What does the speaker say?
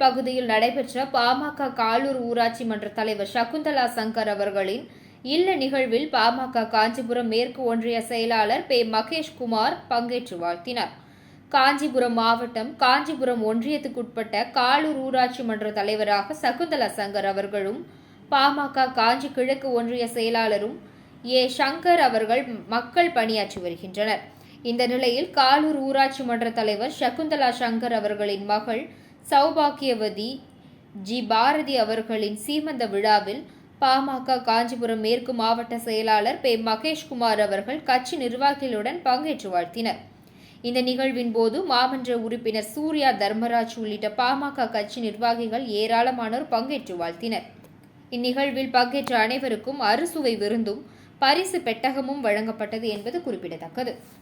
பகுதியில் நடைபெற்ற பாமக காலூர் ஊராட்சி மன்ற தலைவர் சகுந்தலா சங்கர் அவர்களின் இல்ல நிகழ்வில் பாமக காஞ்சிபுரம் மேற்கு ஒன்றிய செயலாளர் பே மகேஷ்குமார் பங்கேற்று வாழ்த்தினார். காஞ்சிபுரம் மாவட்டம் காஞ்சிபுரம் ஒன்றியத்துக்குட்பட்ட காலூர் ஊராட்சி மன்ற தலைவராக சகுந்தலா சங்கர் அவர்களும், பாமக காஞ்சி கிழக்கு ஒன்றிய செயலாளரும் ஏ சங்கர் அவர்கள் மக்கள் பணியாற்றி வருகின்றனர். இந்த நிலையில் காலூர் ஊராட்சி மன்ற தலைவர் சகுந்தலா சங்கர் அவர்களின் மகள் சௌபாக்கியவதி ஜி பாரதி அவர்களின் சீமந்த விழாவில் பாமக காஞ்சிபுரம் மேற்கு மாவட்ட செயலாளர் பே மகேஷ்குமார் அவர்கள் கட்சி நிர்வாகிகளுடன் பங்கேற்று வாழ்த்தினர். இந்த நிகழ்வின் போது மாமன்ற உறுப்பினர் சூர்யா தர்மராஜ் உள்ளிட்ட பாமக கட்சி நிர்வாகிகள் ஏராளமானோர் பங்கேற்று வாழ்த்தினர். இந்நிகழ்வில் பங்கேற்ற அனைவருக்கும் அறுசுவை விருந்தும் பரிசு பெட்டகமும் வழங்கப்பட்டது என்பது குறிப்பிடத்தக்கது.